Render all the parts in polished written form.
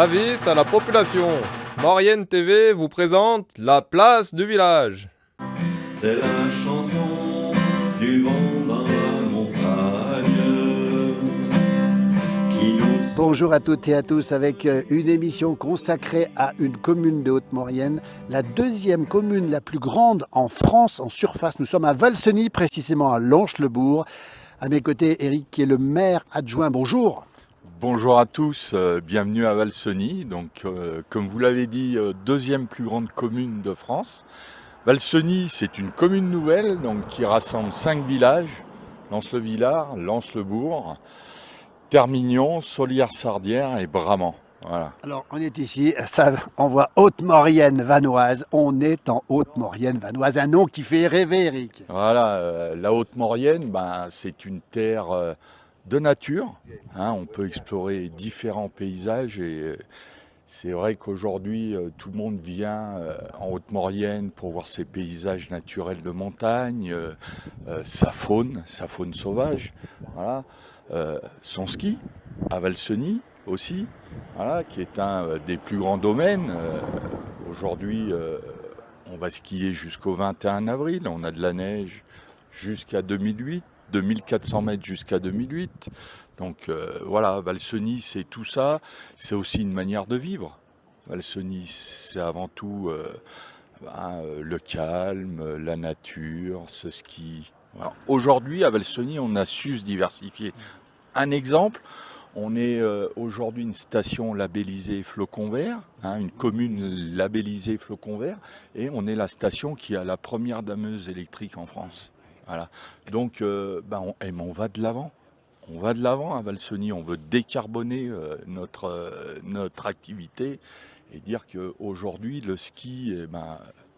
Avis à la population. Maurienne TV vous présente la place du village. C'est la chanson du vent dans la montagne qui nous... Bonjour à toutes et à tous avec une émission consacrée à une commune de Haute-Maurienne, la deuxième commune la plus grande en France en surface. Nous sommes à Valseny, précisément à Lanches-le-Bourg. À mes côtés, Eric qui est le maire adjoint. Bonjour. Bonjour à tous, bienvenue à Valseny. Donc, comme vous l'avez dit, deuxième plus grande commune de France. Valseny, c'est une commune nouvelle donc, qui rassemble 5 villages, Lens-le-Villard, Lens-le-Bourg, Termignon, Solières-Sardières et Bramant. Voilà. Alors, on est ici, ça, on voit Haute-Maurienne vanoise. On est en Haute-Maurienne vanoise, un nom qui fait rêver, Eric. Voilà, la Haute-Maurienne, c'est une terre de nature. On peut explorer différents paysages et c'est vrai qu'aujourd'hui, tout le monde vient en Haute-Maurienne pour voir ses paysages naturels de montagne, sa faune sauvage, voilà. Son ski à Valseny aussi, voilà, qui est un des plus grands domaines. Aujourd'hui, on va skier jusqu'au 21 avril, on a de la neige jusqu'à 2400 mètres jusqu'à 2008. Donc voilà, Valseny, c'est tout ça. C'est aussi une manière de vivre. Valseny, c'est avant tout le calme, la nature, ce ski. Voilà. Aujourd'hui, à Valseny, on a su se diversifier. Un exemple, on est aujourd'hui une station labellisée Flocon Vert, une commune labellisée Flocon Vert, et on est la station qui a la première dameuse électrique en France. Voilà. Donc, on va de l'avant. On va de l'avant à Valseny. On veut décarboner notre activité et dire qu'aujourd'hui, le ski,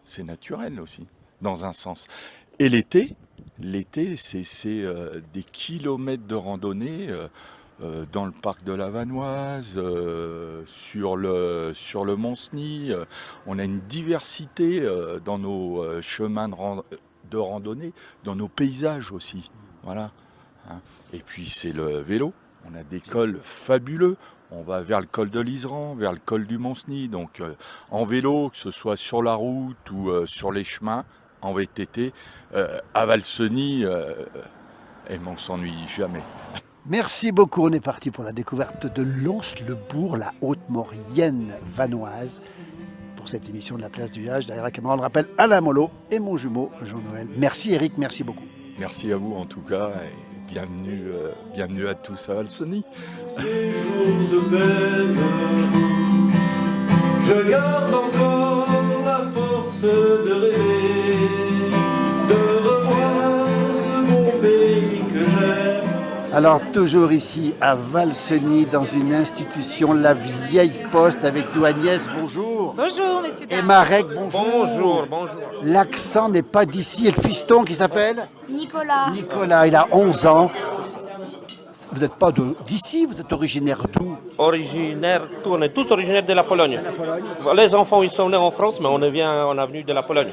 c'est naturel aussi, dans un sens. Et l'été, c'est des kilomètres de randonnée dans le parc de la Vanoise, sur le Mont-Cenis. On a une diversité dans nos chemins de randonnée, dans nos paysages aussi. Voilà. Et puis c'est le vélo. On a des cols fabuleux. On va vers le col de l'Iseran, vers le col du Mont-Cenis. Donc en vélo, que ce soit sur la route ou sur les chemins, en VTT, à Valseny, et on s'ennuie jamais. Merci beaucoup. On est parti pour la découverte de Lens-le-Bourg, la Haute-Maurienne vanoise. Pour cette émission de la place du village, derrière la caméra, on le rappelle, Alain Mollo et mon jumeau Jean-Noël. Merci Eric, merci beaucoup. Merci à vous en tout cas et bienvenue à tous à Valseny. Ces jours de peine, je garde encore la force de rêver, de revoir ce bon pays que j'aime. Alors toujours ici à Valseny, dans une institution, la Vieille Poste, avec nous Agnès, bonjour. Bonjour, messieurs, Et dames. Marek, bonjour. Bonjour. L'accent n'est pas d'ici. Et le fiston qui s'appelle Nicolas. Il a 11 ans. Vous n'êtes pas d'ici, vous êtes originaire d'où? On est tous originaires de la Pologne. Les enfants, ils sont nés en France, mais on est venu de la Pologne.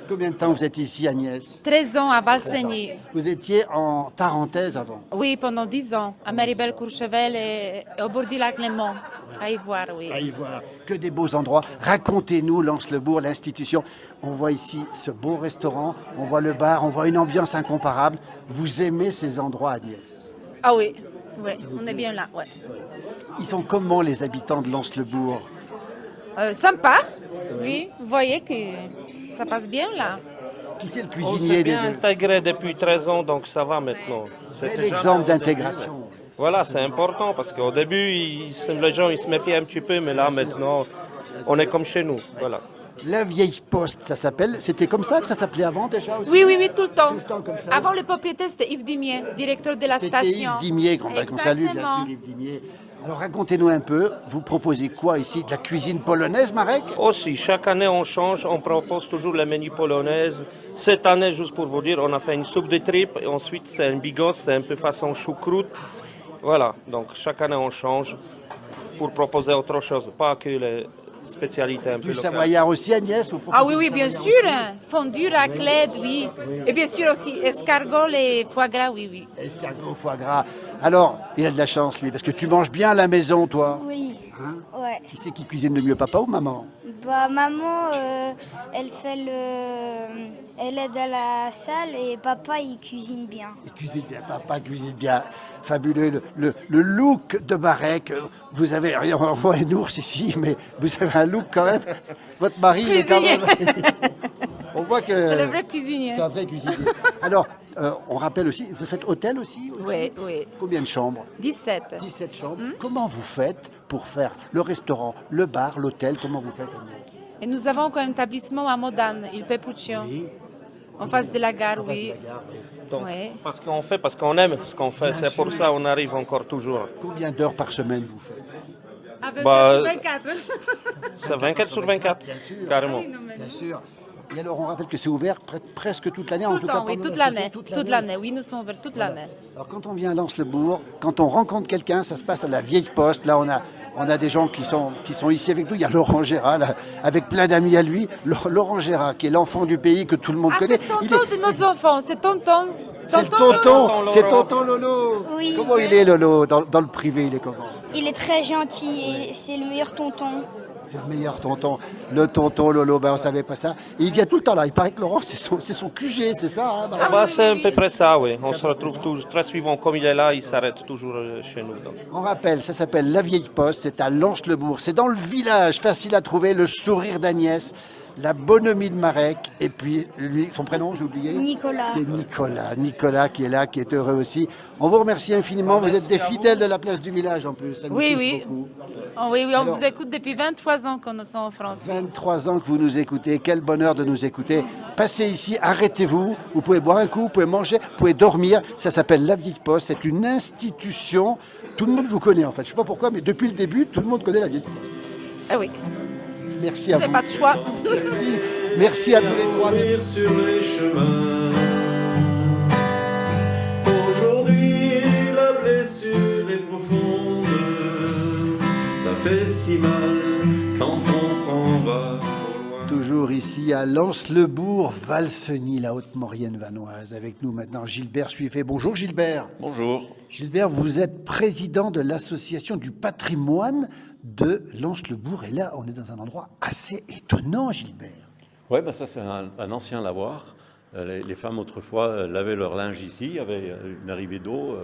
Combien de temps vous êtes ici, Agnès? 13 ans à Valseny. Vous étiez en Tarentaise avant. Oui, pendant 10 ans. À Maribel-Courchevel et au bord du lac Léman. À y voir, oui. À y voir. Que des beaux endroits. Racontez-nous, Lens-le-Bourg, l'institution. On voit ici ce beau restaurant, on voit le bar, on voit une ambiance incomparable. Vous aimez ces endroits, Agnès? Ah oui, on est bien là, ouais. Ils sont comment les habitants de Lens-le-Bourg? Sympa, oui. Vous voyez que ça passe bien là. Qui c'est le On cuisinier s'est des bien deux? intégré depuis 13 ans, donc ça va maintenant. Bel exemple d'intégration. Voilà, c'est important parce qu'au début, les gens ils se méfiaient un petit peu, mais là maintenant, on est comme chez nous. Voilà. La Vieille Poste, ça s'appelle. C'était comme ça que ça s'appelait avant déjà aussi? Oui, tout le temps. Tout le temps comme ça. Avant, le propriétaire, c'était Yves Dimier, directeur de la C'était station. Yves Dimier, qu'on salue bien Exactement. sûr, Yves Dimier. Alors racontez-nous un peu, vous proposez quoi ici? De la cuisine polonaise, Marek? Aussi, chaque année on change, on propose toujours la menu polonaise. Cette année, juste pour vous dire, on a fait une soupe de tripes et ensuite c'est un bigos, c'est un peu façon choucroute. Voilà, donc chaque année on change pour proposer autre chose, pas que les spécialité un peu Du locale. savoyard aussi, Agnès? Ah oui, bien sûr. Fondue, raclette, oui. Et bien sûr aussi escargot et foie gras, oui. Escargot, foie gras. Alors, il a de la chance, lui, parce que tu manges bien à la maison, toi. Oui. Hein? Ouais. Ouais. Qui c'est qui cuisine le mieux, papa ou maman? Bah maman, elle aide à la salle et papa il cuisine bien. Il cuisine bien, papa cuisine bien. Fabuleux, le look de Marek. Vous avez, on voit un ours ici, mais vous avez un look quand même. Votre mari, il est quand même... On voit que... C'est le vrai cuisinier. C'est un vrai cuisinier. Alors, on rappelle aussi, vous faites hôtel aussi? Oui, oui. Combien de chambres? 17. 17 chambres. Comment vous faites pour faire le restaurant, le bar, l'hôtel? Comment vous faites, Agnès? Et nous avons un établissement à Modane, il Pepuccio, Oui. en face de la gare, oui. Donc, Oui. parce qu'on fait, parce qu'on aime ce qu'on fait. C'est pour ça qu'on arrive encore toujours. Combien d'heures par semaine vous faites? Bah, C'est 24 sur 24, carrément. Bien sûr. Et alors, on rappelle que c'est ouvert presque toute l'année, Tout en le tout cas temps, oui, pendant toute la l'année. saison, Toute l'année, oui, nous sommes ouverts toute l'année. Alors, quand on vient à Lens-le-Bourg, quand on rencontre quelqu'un, ça se passe à la Vieille Poste. Là, on a des gens qui sont ici avec nous. Il y a Laurent Gérard, là, avec plein d'amis à lui. Laurent Gérard, qui est l'enfant du pays que tout le monde Ah, connaît. c'est tonton de nos enfants, c'est tonton. C'est le Tonton tonton, Lolo. c'est tonton Lolo. Oui. Comment il est, Lolo, dans le privé, il est comment? Il est très gentil et c'est le meilleur tonton. C'est le meilleur tonton, le tonton Lolo, ben on savait pas ça. Et il vient tout le temps là, il paraît que Laurent, c'est son QG, c'est ça hein, Marie? Bah, c'est à peu près ça, oui. On se retrouve toujours très suivant. Comme il est là, il s'arrête toujours chez nous. Donc. On rappelle, ça s'appelle La Vieille Poste, c'est à Lens-le-Bourg, c'est dans le village, facile à trouver, le sourire d'Agnès, la bonhomie de Marek, et puis lui, son prénom, j'ai oublié. Nicolas. C'est Nicolas qui est là, qui est heureux aussi. On vous remercie infiniment, vous êtes des fidèles de la place du village en plus, ça nous Oui, touche oui. beaucoup. Oh, oui, oui, on Alors- vous écoute depuis 23 ans que nous sommes en France. 23 ans que vous nous écoutez, quel bonheur de nous écouter. Passez ici, arrêtez-vous, vous pouvez boire un coup, vous pouvez manger, vous pouvez dormir. Ça s'appelle La Vieille Poste, c'est une institution. Tout le monde vous connaît en fait, je ne sais pas pourquoi, mais depuis le début, tout le monde connaît La Vieille Poste. Ah oui, Merci à c'est vous. pas de choix. Merci à tous les trois. Courir sur les chemins. Aujourd'hui, la blessure est profonde. Ça fait si mal quand on s'en va trop loin. Toujours ici à Lens-le-Bourg, Valseny, la Haute-Maurienne vanoise. Avec nous maintenant Gilbert Suiffet. Bonjour Gilbert. Bonjour. Gilbert, vous êtes président de l'association du patrimoine de Lens-le-Bourg. Et là, on est dans un endroit assez étonnant, Gilbert. Oui, bah ça c'est un ancien lavoir. Les femmes autrefois lavaient leur linge ici, il y avait une arrivée d'eau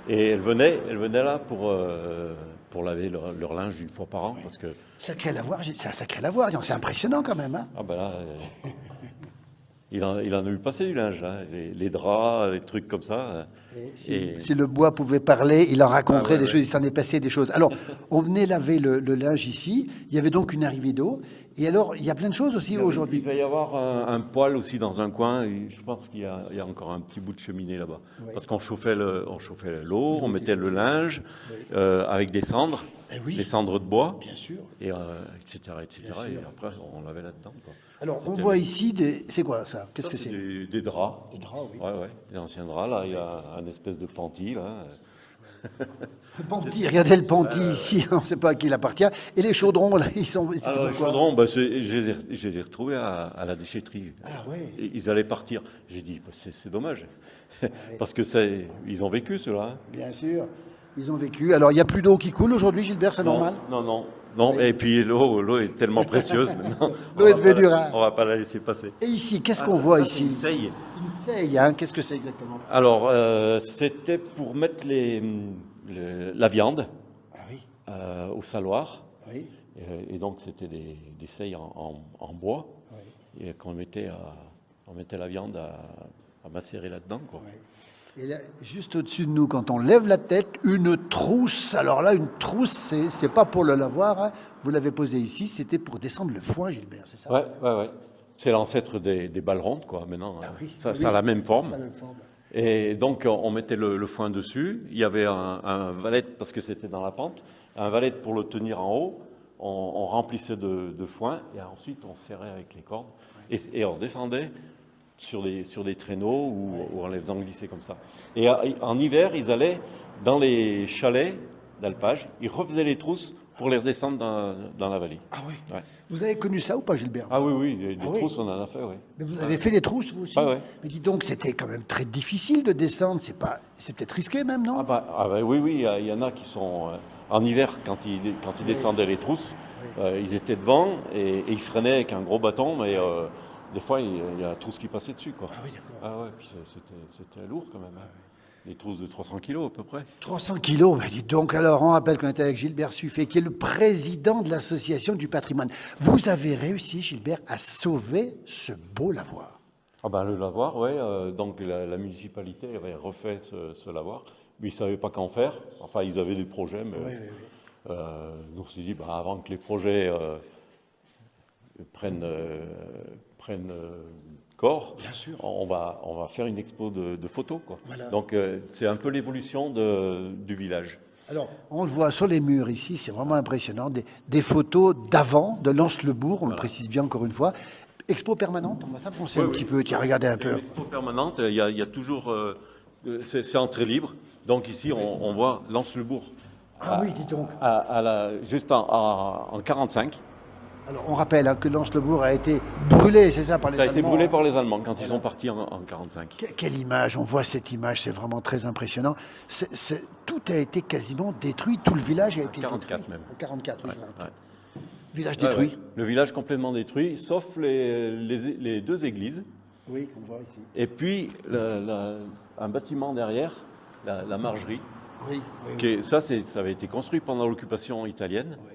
et elles venaient là pour laver leur linge une fois par an parce que Sacré lavoir, c'est un sacré lavoir, c'est impressionnant quand même. Hein. ah ben là il en a eu passé du linge, hein, les draps, les trucs comme ça. Si le bois pouvait parler, il en raconterait Ah ouais, des ouais. choses, il s'en est passé des choses. Alors, on venait laver le linge ici, il y avait donc une arrivée d'eau, et alors, il y a plein de choses aussi Il aujourd'hui. va y avoir un poêle aussi dans un coin. Et je pense qu'il y a encore un petit bout de cheminée là-bas. Ouais. Parce qu'on chauffait l'eau, on mettait le linge avec des cendres, Eh oui. des cendres de bois, Bien sûr. et, etc. Et après, on lavait là-dedans. quoi. Alors, on voit ici, c'est quoi ça? Qu'est-ce Ça, que c'est? des draps. Des draps, oui. Ouais, des anciens draps. Là, il y a un espèce de panty. Là. Le panty, regardez le panty ici, on ne sait pas à qui il appartient. Et les chaudrons, là, ils sont... c'était Alors, les pourquoi chaudrons, je les ai retrouvés à la déchetterie. Ah ouais. Et ils allaient partir. J'ai dit, bah, c'est dommage. Parce que ils ont vécu, ceux-là. hein. Bien sûr, ils ont vécu. Alors, il n'y a plus d'eau qui coule aujourd'hui, Gilbert, c'est normal? Non. Et puis l'eau est tellement précieuse maintenant. L'eau est devenue rare. On va pas la laisser passer. Et ici, qu'est-ce qu'on voit Ça, c'est ici? une seille. Une seille, hein. Qu'est-ce que c'est exactement? Alors, c'était pour mettre la viande Ah oui, au saloir. oui, Et donc, c'était des seilles en bois. oui. Et qu'on mettait la viande à macérer là-dedans. Quoi. oui. Et là, juste au-dessus de nous, quand on lève la tête, une trousse. Alors là, une trousse, c'est pas pour le lavoir. Hein. Vous l'avez posé ici, c'était pour descendre le foin, Gilbert, c'est ça? Ouais. C'est l'ancêtre des balles rondes, quoi. Maintenant, oui. ça Oui. a la même forme. La même forme. Et donc, on mettait le foin dessus. Il y avait un valet, parce que c'était dans la pente, un valet pour le tenir en haut. On remplissait de foin et ensuite on serrait avec les cordes. Et on descendait sur des traîneaux ou en les faisant glisser comme ça. Et en hiver, ils allaient dans les chalets d'alpage, ils refaisaient les trousses pour les redescendre dans la vallée. Ah oui. Ouais. Vous avez connu ça ou pas, Gilbert? Ah oui, des Ah oui. trousses, on en a fait, oui. Mais vous avez fait des trousses, vous aussi? Ah ouais. Mais dis donc, c'était quand même très difficile de descendre. C'est peut-être risqué même, non? Ah bah oui, il y en a qui sont... En hiver, quand ils descendaient les trousses, ils étaient devant et ils freinaient avec un gros bâton, mais des fois, il y a la trousse qui passait dessus, quoi. Ah oui, d'accord. Ah ouais, puis c'était lourd quand même. Hein. Des trousses de 300 kilos à peu près. 300 kilos, bah dites donc. Alors, on rappelle qu'on était avec Gilbert Suffet, qui est le président de l'Association du patrimoine. Vous avez réussi, Gilbert, à sauver ce beau lavoir. Ah ben le lavoir, oui. Donc la municipalité avait refait ce lavoir, mais ils ne savaient pas qu'en faire. Enfin, ils avaient des projets, mais nous on s'est dit, bah, avant que les projets prennent corps, Bien sûr. on va faire une expo de photos, quoi. Voilà. Donc c'est un peu l'évolution du village. Alors, on le voit sur les murs ici, c'est vraiment impressionnant. Des photos d'avant, de Lens-le-Bourg, on le précise bien encore une fois. Expo permanente, on va s'avancer un petit peu. Tiens, regardez un C'est peu. une expo permanente, il y a toujours... c'est entrée libre. Donc ici, on voit Lens-le-Bourg. Ah oui, dis donc. Juste en 45. Alors, on rappelle que Lens-le-Bourg a été brûlé, c'est ça, par les Ça a Allemands. été brûlé par les Allemands quand ils sont partis en 45. Quelle image, on voit cette image, c'est vraiment très impressionnant. Tout a été quasiment détruit, tout le village a été 44 détruit. même. En 44, oui. Ouais, 44. ouais. Village Ouais, détruit. ouais. Le village complètement détruit, sauf les deux églises. Oui, qu'on voit ici. Et puis un bâtiment derrière, la margerie. Oui, oui. Ça avait été construit pendant l'occupation italienne. Oui.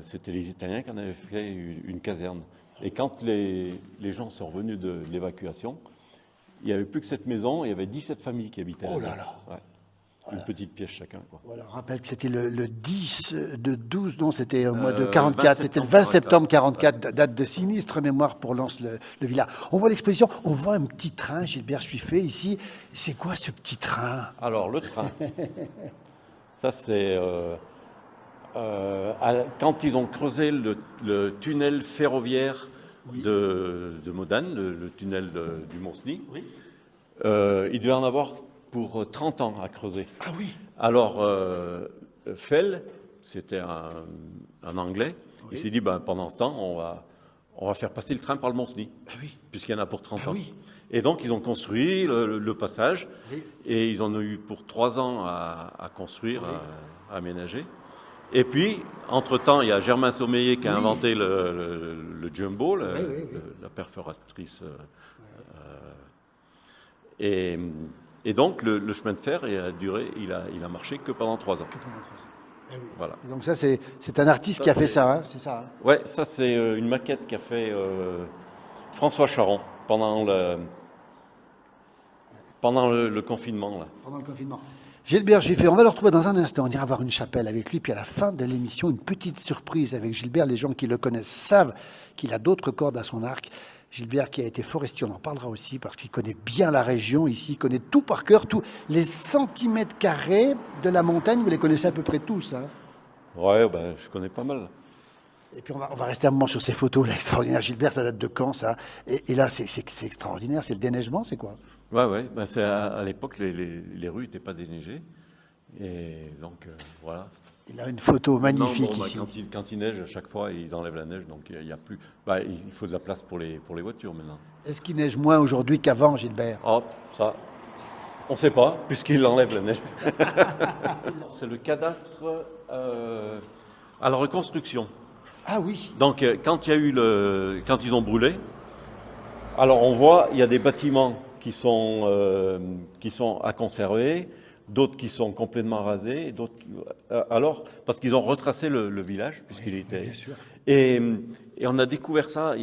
C'était les Italiens qui en avaient fait une caserne. Et quand les gens sont revenus de l'évacuation, il n'y avait plus que cette maison, il y avait 17 familles qui habitaient Oh là-dedans. là là. Ouais. Une petite pièce chacun, quoi. Voilà, on rappelle que c'était le 10 de 12, non, c'était au mois de 20 44, c'était le 20 septembre 44, 44. date de sinistre mémoire pour Lens le village. On voit l'exposition, on voit un petit train, Gilbert Suffet ici. C'est quoi ce petit train? Alors, le train, ça c'est... quand ils ont creusé le tunnel ferroviaire de Modane, le tunnel du Mont-Cenis, Oui. il devait en avoir pour 30 ans à creuser. Ah oui. Alors, Fell, c'était un Anglais, il s'est dit, ben, pendant ce temps, on va faire passer le train par le Mont-Cenis, puisqu'il y en a pour 30 ans. oui. Et donc, ils ont construit le passage, Oui. et ils en ont eu pour 3 ans à construire, à aménager. Et puis, entre-temps, il y a Germain Sommeiller qui a inventé le jumbo, la perforatrice. Et donc, le chemin de fer il a marché que pendant 3 ans. Voilà. Et donc ça, c'est un artiste qui a fait ça, hein, c'est ça. Hein. Ouais, ça c'est une maquette qu'a fait François Charon pendant le confinement. Là. Pendant le confinement. Gilbert Suffet, on va le retrouver dans un instant. On ira voir une chapelle avec lui. Puis à la fin de l'émission, une petite surprise avec Gilbert. Les gens qui le connaissent savent qu'il a d'autres cordes à son arc. Gilbert qui a été forestier, on en parlera aussi parce qu'il connaît bien la région ici, il connaît tout par cœur, tous les centimètres carrés de la montagne, vous les connaissez à peu près tous. Hein. Ouais, ben, je connais pas mal. Et puis on va rester un moment sur ces photos là, extraordinaires. Gilbert, ça date de quand ça? Et là, c'est extraordinaire, c'est le déneigement, c'est quoi? Ouais, ben, c'est à l'époque, les rues n'étaient pas déneigées. Et donc, voilà. Il a une photo magnifique Non, ici. quand il neige, à chaque fois, ils enlèvent la neige, donc il y a plus. Bah, il faut de la place pour les voitures maintenant. Est-ce qu'il neige moins aujourd'hui qu'avant, Gilbert? Hop, ça, on ne sait pas, puisqu'il enlève la neige. C'est le cadastre à la reconstruction. Ah oui. Donc, quand ils ont brûlé, alors on voit, il y a des bâtiments qui sont à conserver, d'autres qui sont complètement rasés, et d'autres alors parce qu'ils ont retracé le village puisqu'il était. Bien sûr. Et on a découvert ça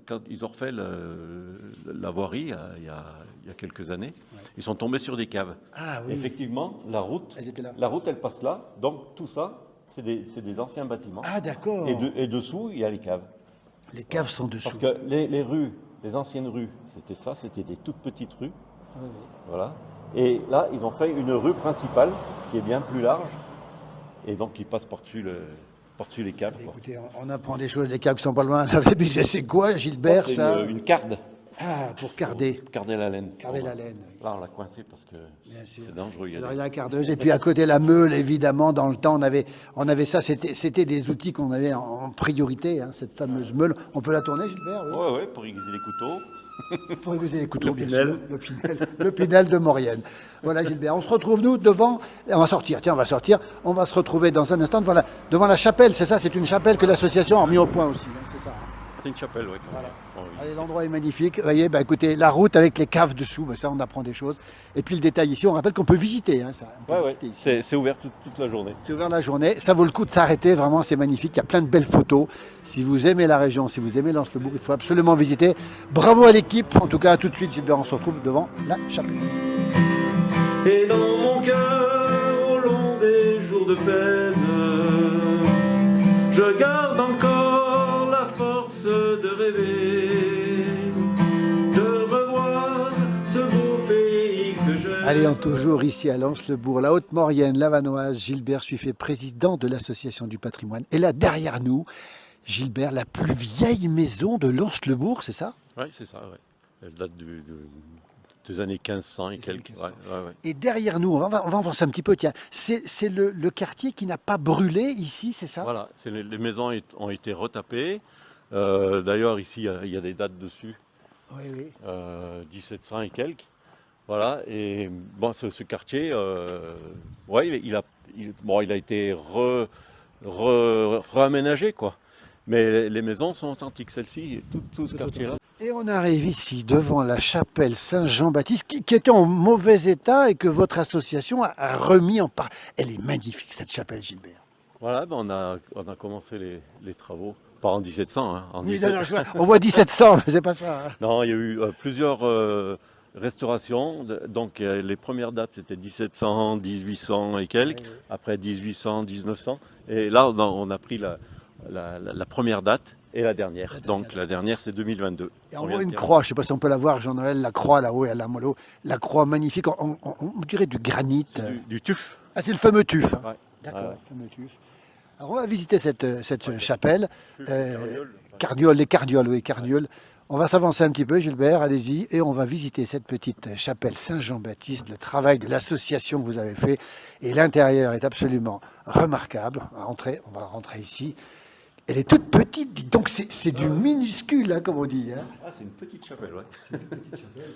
quand ils ont refait la voirie il y a quelques années. Ils sont tombés sur des caves. Ah oui. Effectivement, la route, Elles étaient là. elle passe là. Donc tout ça, c'est des anciens bâtiments. Ah d'accord. Et dessous, il y a les caves. Les caves sont dessous. Parce que les rues, les anciennes rues, c'était des toutes petites rues. Voilà. Et là, ils ont fait une rue principale qui est bien plus large et donc qui passe par-dessus les caves. Quoi. Écoutez, on apprend des choses, les caves qui sont pas loin. C'est quoi, Gilbert, C'est ça? une carde. Ah, pour carder. Garder la laine. Garder la laine. Oui. Là, on l'a coincé parce que Bien sûr. c'est dangereux. Alors, il y a la cardeuse. Et puis à côté, la meule, évidemment, dans le temps, on avait ça. C'était des outils qu'on avait en priorité, hein, cette fameuse meule. On peut la tourner, Gilbert? Oui. Ouais, pour aiguiser les couteaux. Pour aiguiser les couteaux, Le bien Pinel. sûr. Le Pinel de Maurienne. Voilà, Gilbert. On se retrouve, nous, devant. On va sortir. Tiens, on va sortir. On va se retrouver dans un instant devant la chapelle. C'est ça, c'est une chapelle que l'association a mis au point aussi. Hein, c'est ça. Hein. C'est une chapelle, oui. Voilà. Oui. Allez, l'endroit est magnifique. Vous voyez, écoutez, la route avec les caves dessous, ça, on apprend des choses. Et puis le détail ici, on rappelle qu'on peut visiter. Hein, ça. On peut visiter ici. C'est ouvert toute la journée. C'est ouvert la journée. Ça vaut le coup de s'arrêter. Vraiment, c'est magnifique. Il y a plein de belles photos. Si vous aimez la région, si vous aimez Lens-le-Bourg, il faut absolument visiter. Bravo à l'équipe. En tout cas, à tout de suite, Gilbert, on se retrouve devant la chapelle. Et dans mon cœur, au long des jours de peine, je garde encore la force de rêver, de revoir ce beau pays que j'aime. Allez, on est toujours ici à Lens-le-Bourg, la Haute-Maurienne, la Vanoise. Gilbert Suiffet, président de l'Association du patrimoine. Et là, derrière nous, Gilbert, la plus vieille maison de Lens-le-Bourg, c'est ça? Oui, c'est ça, oui. Elle date des années 1500 et quelques. Ouais. Et derrière nous, on va avancer un petit peu, tiens, c'est le quartier qui n'a pas brûlé ici, c'est ça? Voilà, les maisons ont été retapées. D'ailleurs, ici, il y a des dates dessus. Oui. 1700 et quelques. Voilà, et bon, ce quartier, il a été réaménagé, quoi. Mais les maisons sont authentiques, celles-ci, tout ce quartier-là. Et on arrive ici devant la chapelle Saint-Jean-Baptiste qui était en mauvais état et que votre association a remis en part. Elle est magnifique cette chapelle, Gilbert. Voilà, on a commencé les travaux, pas en 1700. Hein, Oui, non, on voit 1700, mais c'est pas ça. Hein. Non, il y a eu plusieurs restaurations. Donc les premières dates c'était 1700, 1800 et quelques, après 1800, 1900. Et là on a pris la première date. Et la dernière. Donc la dernière, c'est 2022. Et on voit une croix, je ne sais pas si on peut la voir, Jean-Noël, la croix là-haut à la Molo. La croix magnifique, on dirait du granit. Du tuf. Ah, c'est le fameux tuf. Ouais. D'accord, le fameux tuf. Alors on va visiter cette chapelle. Carniole, les Cardioles, oui, Carniole. On va s'avancer un petit peu, Gilbert, allez-y. Et on va visiter cette petite chapelle Saint-Jean-Baptiste, le travail de l'association que vous avez fait. Et l'intérieur est absolument remarquable. On va rentrer ici. Elle est toute petite, dites donc c'est du minuscule, hein, comme on dit. Hein. Ah, c'est une petite chapelle, oui. C'est une petite chapelle.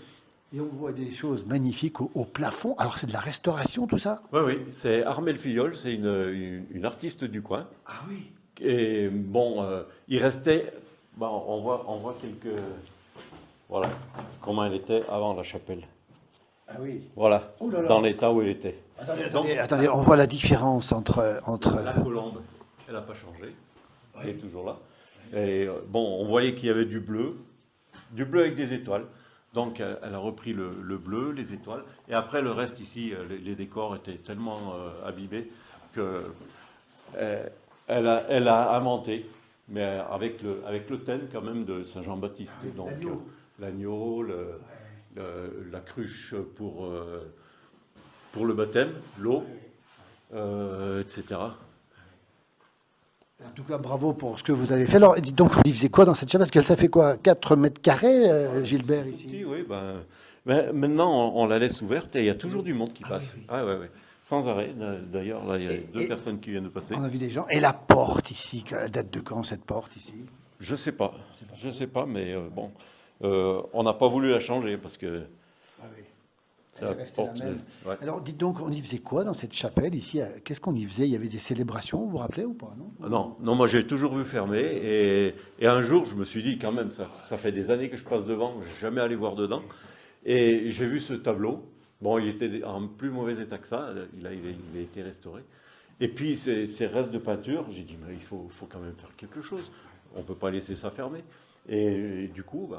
Et on voit des choses magnifiques au plafond. Alors c'est de la restauration, tout ça? Oui, c'est Armelle Filleul, c'est une artiste du coin. Ah oui. Et bon, il restait, on voit quelques, voilà, comment elle était avant la chapelle. Ah oui. Voilà, Oh là là. dans l'état où elle était. Attendez, on voit la différence entre... La colombe, elle n'a pas changé. Elle est toujours là. Et on voyait qu'il y avait du bleu avec des étoiles. Donc elle a repris le bleu, les étoiles. Et après le reste ici, les décors étaient tellement abîmés que elle a inventé, mais avec le thème quand même de Saint-Jean-Baptiste. Donc l'agneau, la cruche pour le baptême, l'eau, etc. En tout cas, bravo pour ce que vous avez fait. Alors, dites donc, on y faisait quoi dans cette chapelle? Parce que ça fait quoi, 4 mètres carrés, Gilbert, ici? Oui, maintenant, on la laisse ouverte et il y a toujours du monde qui passe. Oui. Ah, ouais. Sans arrêt. D'ailleurs, là, il y a deux personnes qui viennent de passer. On a vu des gens. Et la porte ici, elle date de quand, cette porte ici? Je sais pas, mais on n'a pas voulu la changer parce que... Ah oui. C'est la porte. Ouais. Alors, dites donc, on y faisait quoi dans cette chapelle ici? Qu'est-ce qu'on y faisait? Il y avait des célébrations, vous vous rappelez ou pas? Non, moi j'ai toujours vu fermer. Et un jour, je me suis dit, quand même, ça fait des années que je passe devant, je n'ai jamais allé voir dedans. Et j'ai vu ce tableau. Bon, il était en plus mauvais état que ça, il a été restauré. Et puis, ces restes de peinture, j'ai dit, mais il faut quand même faire quelque chose. On ne peut pas laisser ça fermer. Et du coup,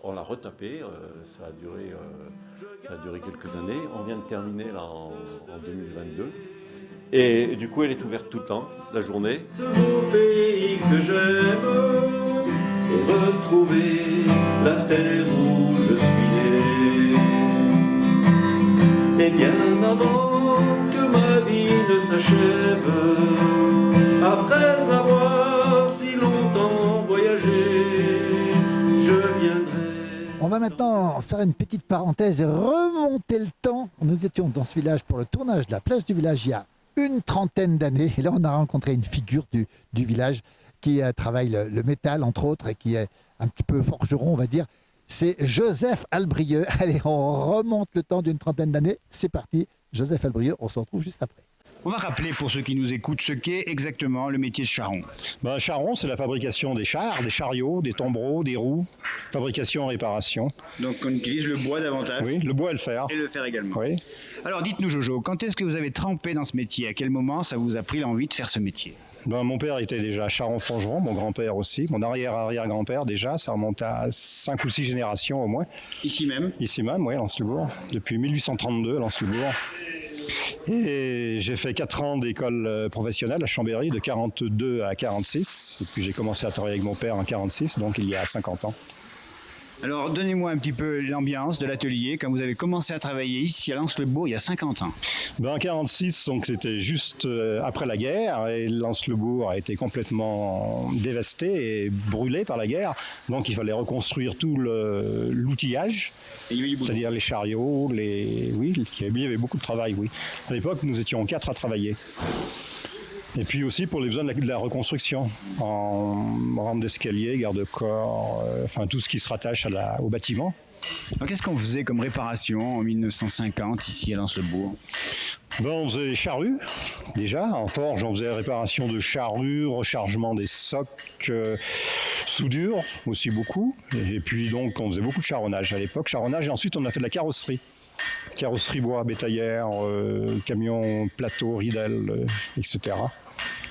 on l'a retapé, ça a duré quelques années. On vient de terminer là en 2022. Et du coup, elle est ouverte tout le temps, la journée. Ce beau pays que j'aime et retrouver la terre où je suis né. Et bien avant que ma vie ne s'achève, après avoir si longtemps voyagé, je viendrai On va maintenant faire une petite parenthèse et remonter le temps. Nous étions dans ce village pour le tournage de la place du village il y a une trentaine d'années. Et là, on a rencontré une figure du village qui travaille le métal, entre autres, et qui est un petit peu forgeron, on va dire. C'est Joseph Albrieux. Allez, on remonte le temps d'une trentaine d'années. C'est parti. Joseph Albrieux, on se retrouve juste après. On va rappeler pour ceux qui nous écoutent ce qu'est exactement le métier de charron. Charron, c'est la fabrication des chars, des chariots, des tombereaux, des roues, fabrication et réparation. Donc on utilise le bois davantage. Oui, le bois et le fer. Et le fer également. Oui. Alors dites-nous Jojo, quand est-ce que vous avez trempé dans ce métier? À quel moment ça vous a pris l'envie de faire ce métier? Mon père était déjà charron-forgeron, mon grand-père aussi, mon arrière-arrière-grand-père déjà, ça remonte à 5 ou 6 générations au moins. Ici même? Ici même, oui, à Lens-le-Bourg, depuis 1832 à Lens-le-Bourg. Et j'ai fait 4 ans d'école professionnelle à Chambéry, de 42 à 46. Et puis j'ai commencé à travailler avec mon père en 46, donc il y a 50 ans. Alors donnez-moi un petit peu l'ambiance de l'atelier quand vous avez commencé à travailler ici à Lens-le-Bourg il y a 50 ans. En 46, donc c'était juste après la guerre, et Lens-le-Bourg a été complètement dévasté et brûlé par la guerre. Donc il fallait reconstruire tout l'outillage, c'est-à-dire les chariots, oui, il y avait beaucoup de travail, oui. À l'époque, nous étions 4 à travailler. Et puis aussi pour les besoins de la reconstruction, en rampe d'escalier, garde-corps, enfin tout ce qui se rattache au bâtiment. Alors qu'est-ce qu'on faisait comme réparation en 1950 ici à Lens-le-Bourg? On faisait les charrues, déjà. En forge, on faisait réparation de charrues, rechargement des socs, soudure aussi beaucoup. Et puis donc on faisait beaucoup de charronnage à l'époque. Charronnage, et ensuite on a fait de la carrosserie. Carrosserie bois, bétaillère, camion, plateau, ridel, etc.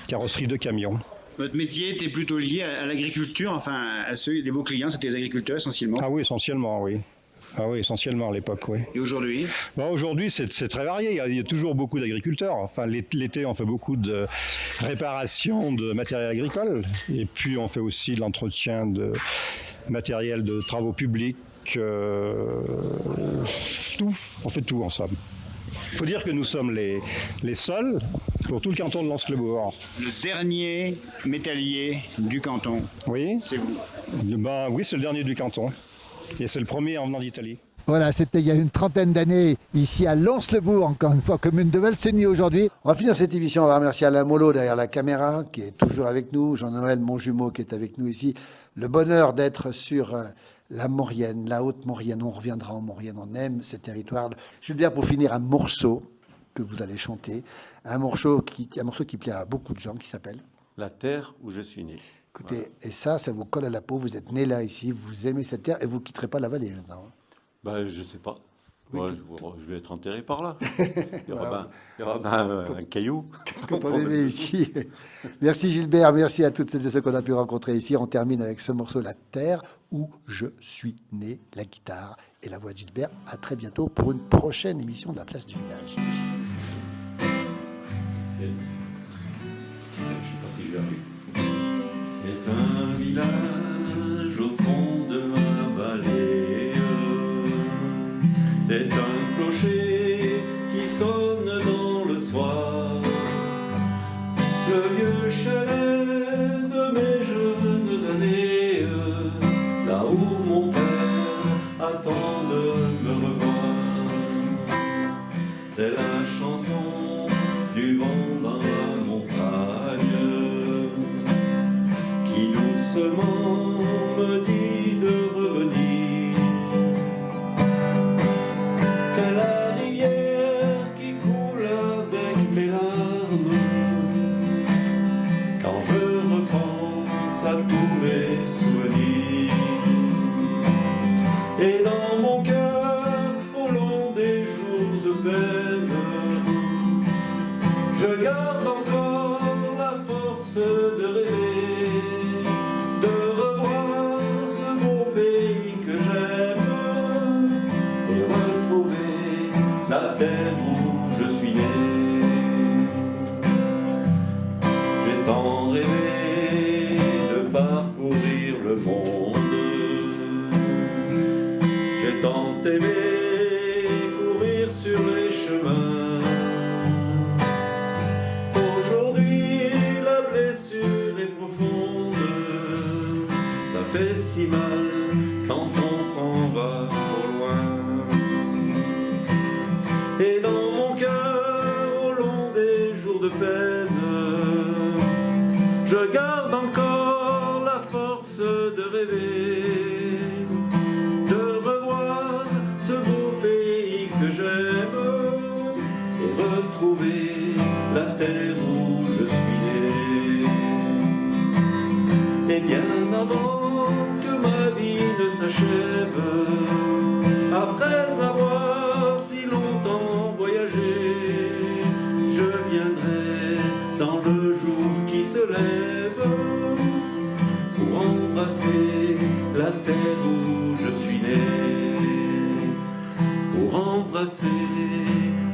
Carrosserie de camions. Votre métier était plutôt lié à l'agriculture, enfin à ceux de vos clients, c'était les agriculteurs essentiellement? Ah oui, essentiellement, oui. Ah oui, essentiellement à l'époque, oui. Et aujourd'hui? Aujourd'hui, c'est très varié. Il y a toujours beaucoup d'agriculteurs. Enfin, l'été, on fait beaucoup de réparation de matériel agricole. Et puis, on fait aussi de l'entretien de matériel de travaux publics. Tout. On fait tout ensemble. Il faut dire que nous sommes les seuls pour tout le canton de Lens-le-Bourg. Le dernier métallier du canton. Oui. C'est vous? Oui, c'est le dernier du canton. Et c'est le premier en venant d'Italie. Voilà, c'était il y a une trentaine d'années, ici à Lens-le-Bourg, encore une fois, commune de Valseny aujourd'hui. On va finir cette émission, on va remercier Alain Molot derrière la caméra, qui est toujours avec nous, Jean-Noël, mon jumeau, qui est avec nous ici. Le bonheur d'être sur la Maurienne, la Haute-Maurienne. On reviendra en Maurienne, on aime ce territoire. Gilbert, pour finir, un morceau que vous allez chanter, un morceau qui plaît à beaucoup de gens, qui s'appelle La terre où je suis né. Écoutez, voilà. Ça vous colle à la peau, vous êtes né là, ici, vous aimez cette terre et vous ne quitterez pas la vallée maintenant. Je ne sais pas. Oui. Je vais être enterré par là. Il y aura un caillou. Quand on est né ici. Merci Gilbert, merci à toutes celles et ceux qu'on a pu rencontrer ici. On termine avec ce morceau, La terre où je suis né, la guitare et la voix de Gilbert. À très bientôt pour une prochaine émission de la place du village. Je ne sais pas si je l'ai appris. C'est un village au fond de ma vallée. C'est un clocher qui sonne dans le soir. Le vieux chalet de mes jeunes années, là où mon père attend de me revoir. C'est la chanson du vent dans la montagne qui doucement me dit de revenir. C'est la rivière qui coule avec mes larmes quand je repense à tous mes souvenirs. Et dans mon cœur, au long des jours de peine, je garde encore la force de rêver, de revoir ce beau pays que j'aime et retrouver la terre où je suis né. J'ai tant rêvé de parcourir le monde, j'ai tant aimé courir sur les chemins. Aujourd'hui la blessure est profonde, ça fait si mal quand on s'en va. rêver, de revoir ce beau pays que j'aime et retrouver la terre où je suis né. Et bien avant que ma vie ne s'achève, après avoir si longtemps voyagé, je viendrai dans le jour qui se lève pour embrasser la terre où je suis né, pour embrasser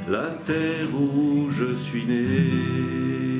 la terre où je suis né.